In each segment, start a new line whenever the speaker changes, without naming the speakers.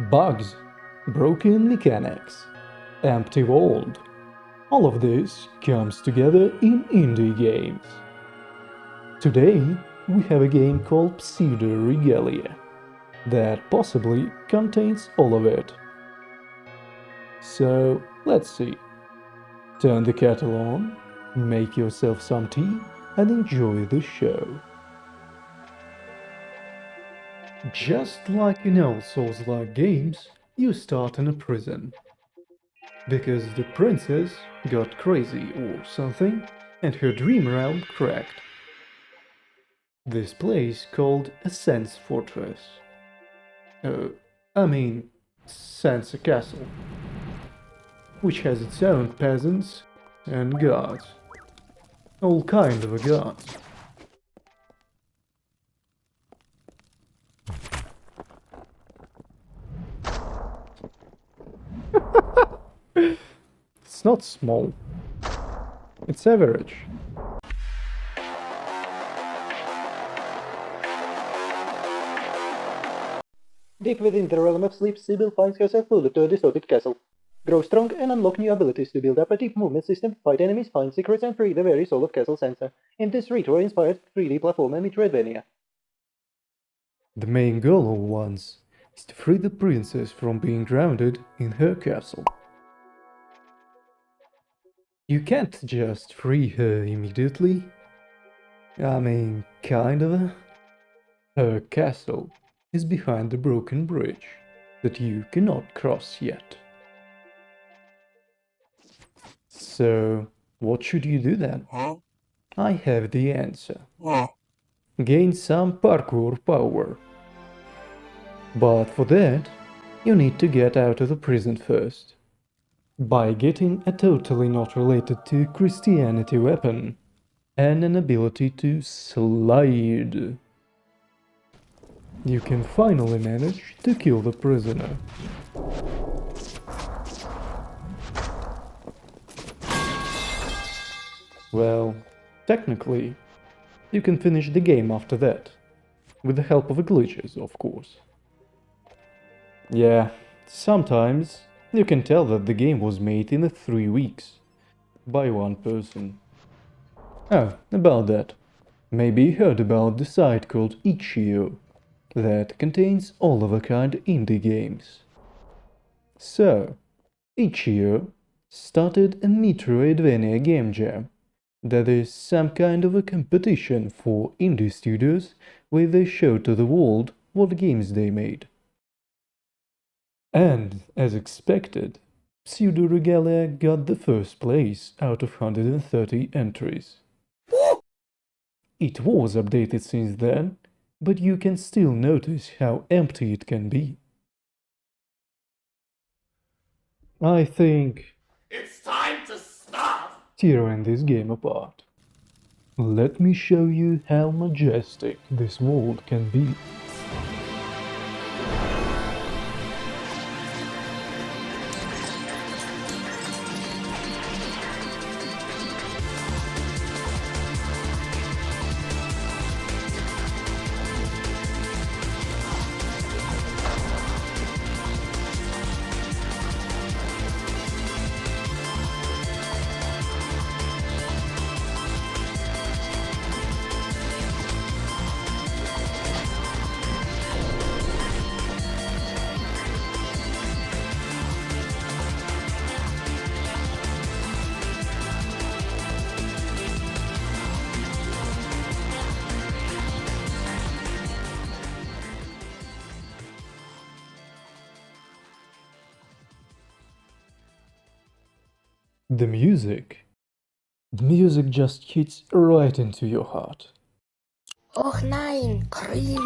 Bugs, broken mechanics, empty world. All of this comes together in indie games. Today, we have a game called Pseudoregalia that possibly contains all of it. So, let's see. Turn the kettle on, make yourself some tea, and enjoy the show. Just like in all Souls-like games, you start in a prison. Because the princess got crazy or something, and her dream realm cracked. This place called a Sense Fortress. Uh, I mean, Sansa Castle, which has its own peasants and guards. All kind of guards. It's not small. It's average.
Deep within the realm of sleep, Sybil finds herself folded to a distorted castle. Grow strong and unlock new abilities to build up a deep movement system, fight enemies, find secrets, and free the very soul of Castle Sansa in this retro-inspired 3D platformer Metroidvania.
The main goal of once is to free the princess from being grounded in her castle. You can't just free her immediately. I mean, kind of. Her castle is behind the broken bridge that you cannot cross yet. So, what should you do then? I have the answer. Gain some parkour power. But for that, you need to get out of the prison first. By getting a totally not related to Christianity weapon and an ability to slide. You can finally manage to kill the prisoner. Well, technically, you can finish the game after that, with the help of glitches, of course. Yeah, sometimes you can tell that the game was made in 3 weeks, by one person. Oh, about that. Maybe you heard about the site called itch.io, that contains all of a kind indie games. So, itch.io started a Metroidvania game jam, that is some kind of a competition for indie studios where they show to the world what games they made. And, as expected, Pseudoregalia got the first place out of 130 entries. It was updated since then, but you can still notice how empty it can be. I think
It's time to stop!
tearing this game apart. Let me show you how majestic this world can be. The music. The music just hits right into your heart.
Och nein, cringe.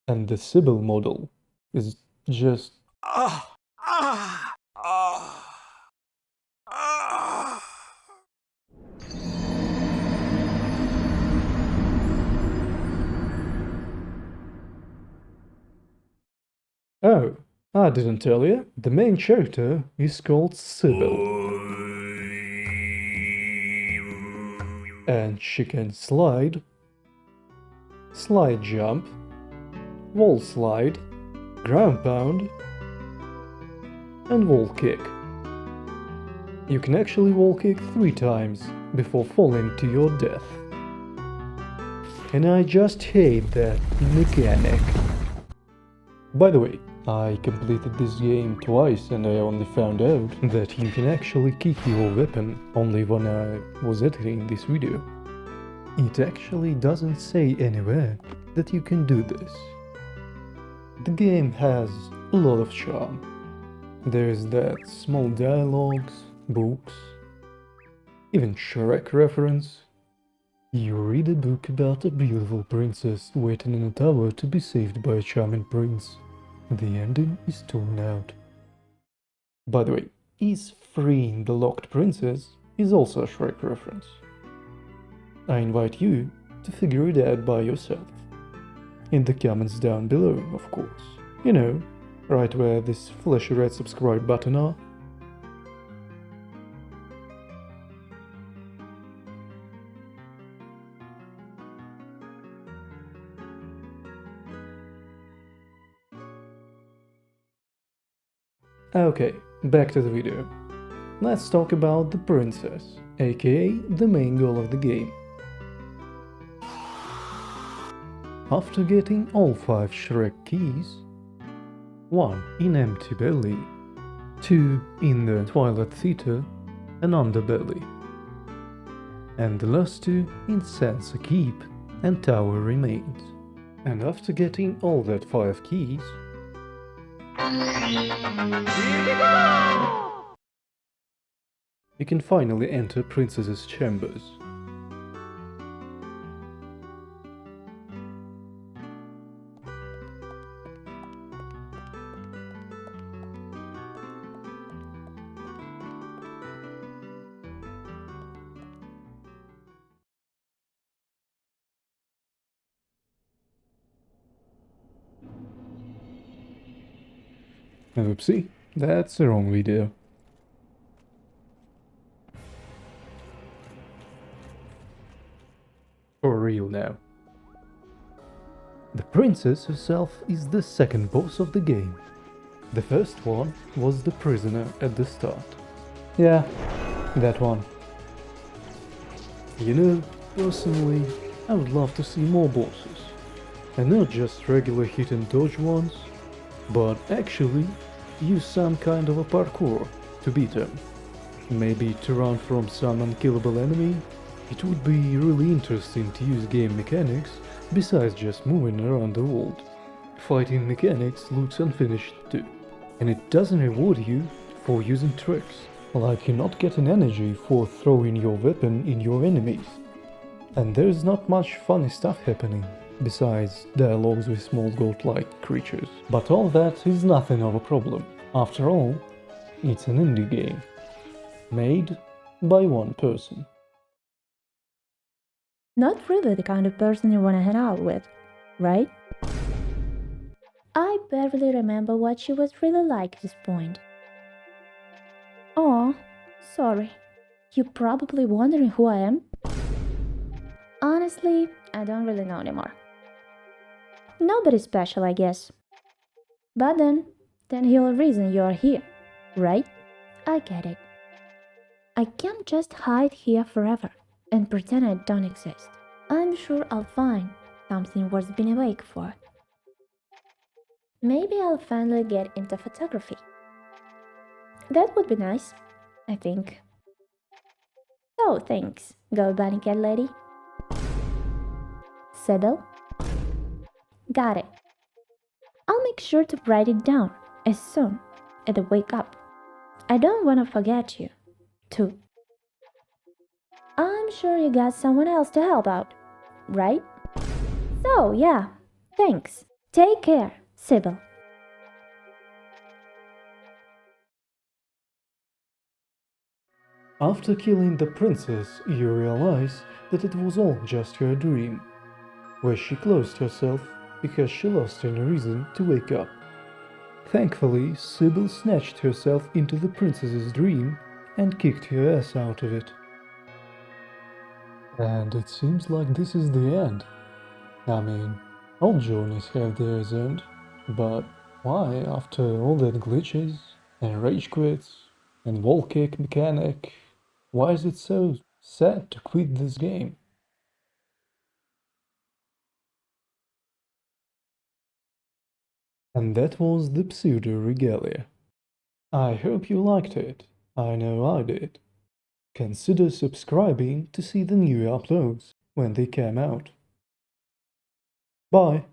And the Sybil model is just... Oh, I didn't tell you. The main character is called Sybil. And she can slide slide jump, wall slide, ground pound, and wall kick. You can actually wall kick 3 times before falling to your death. And I just hate that mechanic. By the way, I completed this game twice and I only found out that you can actually kick your weapon only when I was editing this video. It actually doesn't say anywhere that you can do this. The game has a lot of charm. There's that small dialogues, books, even Shrek reference. You read a book about a beautiful princess waiting in a tower to be saved by a charming prince. The ending is torn out. By the way, is freeing the locked princess is also a Shrek reference. I invite you to figure it out by yourself. In the comments down below, of course. You know, right where this fleshy red subscribe button are. Okay, back to the video. Let's talk about the princess, aka the main goal of the game. After getting all 5 Shrek keys, 1 in Empty Belly, 2 in the Twilight Theater and Underbelly, and the last 2 in Sansa Keep and Tower Remains. And after getting all that 5 keys, you can finally enter Princess's chambers. Oopsie, that's the wrong video. For real now. The princess herself is the second boss of the game. The first one was the prisoner at the start. Yeah, that one. You know, personally, I would love to see more bosses. And not just regular hit and dodge ones, but actually use some kind of a parkour to beat them. Maybe to run from some unkillable enemy. It would be really interesting to use game mechanics besides just moving around the world. Fighting mechanics looks unfinished too, and it doesn't reward you for using tricks, like you not getting energy for throwing your weapon in your enemies. And there's not much funny stuff happening, besides dialogues with small goat-like creatures. But all that is nothing of a problem. After all, it's an indie game, made by one person.
Not really the kind of person you wanna hang out with, right? I barely remember what she was really like at this point. Oh, sorry. You're probably wondering who I am? Honestly, I don't really know anymore. Nobody special, I guess. But then the whole reason you are here, right? I get it. I can't just hide here forever and pretend I don't exist. I'm sure I'll find something worth being awake for. Maybe I'll finally get into photography. That would be nice, I think. So thanks, Go Bunny Cat Lady. Sybil? Got it. I'll make sure to write it down as soon as I wake up. I don't want to forget you, too. I'm sure you got someone else to help out, right? So, yeah, thanks. Take care, Sybil.
After killing the princess, you realize that it was all just her dream, where she closed herself because she lost any reason to wake up. Thankfully, Sybil snatched herself into the princess's dream and kicked her ass out of it. And it seems like this is the end. I mean, all journeys have theirs end, but why, after all that glitches, and rage quits, and wall kick mechanic, why is it so sad to quit this game? And that was the Pseudoregalia. I hope you liked it. I know I did. Consider subscribing to see the new uploads when they come out. Bye!